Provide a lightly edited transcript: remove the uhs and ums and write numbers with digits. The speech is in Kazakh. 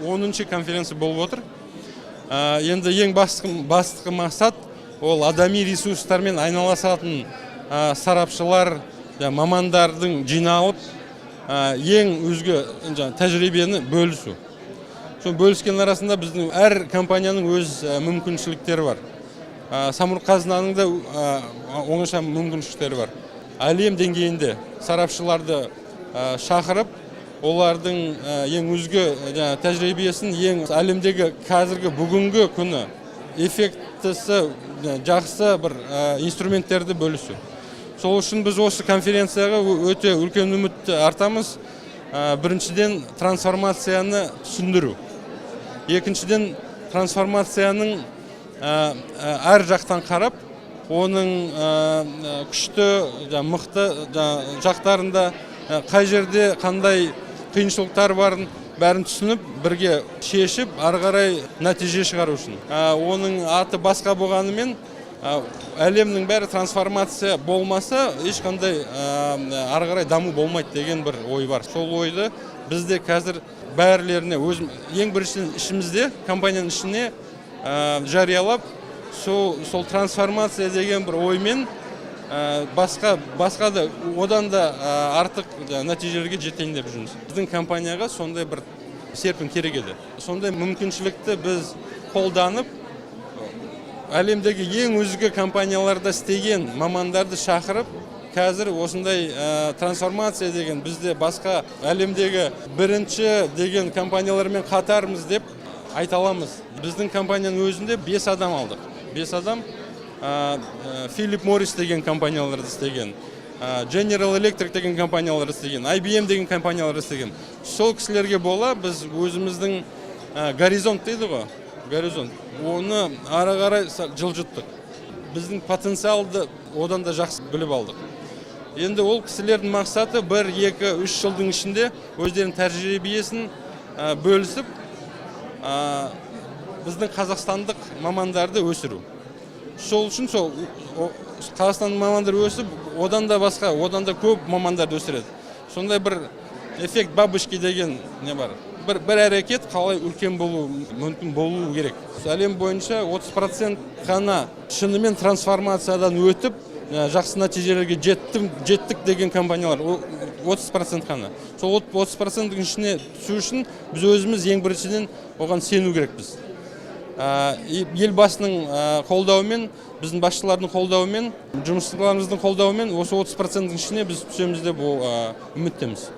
10-ші конференция болып отыр. Енді ең басты мақсат ол адами ресурстармен айналысатын сарапшылар, мамандардың жиналып, ең өзге тәжірибені бөлісу. Сол бөліскен арасында біздің әр компанияның өз мүмкіншіліктері бар. Самұрық-қазынаның да оңаша мүмкіншіліктері бар. Әлем деңгейінде сарапшыларды шақырып, олардың ең өзге тәжірибесін, ең әлемдегі қазіргі бүгінгі күні эффектісі жақсы бір инструменттерді бөлісу. Сол үшін біз осы конференцияға өте үлкен үмітті артамыз. Біріншіден трансформацияны түсіндіру. Екіншіден трансформацияның әр жақтан қарап, оның күшті, мықты жақтарында қай жерде қандай қиыншылықтар барын бәрін түсініп, бірге шешіп, ары қарай нәтиже шығару үшін. Оның аты басқа болғанымен, әлемнің бәрі трансформация болмаса, ешқандай ары қарай даму болмайды деген бір ой бар. Сол ойды бізде қазір бәрлеріне ең біріншіден ішімізде, компанияның ішіне жариялап, сол трансформация деген бір оймен басқа да одан да артық нәтижелерге жетейін деп жүрміз. Біздің компанияға сондай бір серпін керек еді. Сондай мүмкіншілікті біз қолданып, әлемдегі ең өзге компанияларда істеген мамандарды шақырып, қазір осындай трансформация деген бізде басқа әлемдегі бірінші деген компаниялармен қатармыз деп айта аламыз. Біздің компанияның өзінде 5 адам алдық. 5 адам Philip Morris деген компанияларды істеген, General Electric деген компанияларды істеген, IBM деген компанияларды істеген. Сол кісілерге бола біз өзіміздің горизонт дейді ғой, горизонт. Оны ары қарай жылжыттық. Біздің потенциалды одан да жақсы біліп алдық. Енді ол кісілердің мақсаты 1, 2, 3 жылдың ішінде өздерінің тәжірибесін бөлісіп, біздің қазақстандық мамандарды өсіру. Сол үшін қазақстандық мамандар өсіп, одан да басқа, одан да көп мамандарды өсіреді. Сондай бір эффект бабочки деген не бар. Бір әрекет қалай үлкен болу, мүмкін болу керек. Әлем бойынша 30% қана шынымен трансформациядан өтіп, жақсы нәтижелерге жеттік деген компаниялар 30% қана. Сол 30%-дің ішіне түсу үшін біз өзіміз ең біріншіден оған сену керекпіз. Елбасының қолдауымен, біздің басшылардың қолдауымен, жұмысшыларымыздың қолдауымен осы 30%-дің ішіне біз түсеміз деп үміттеміз.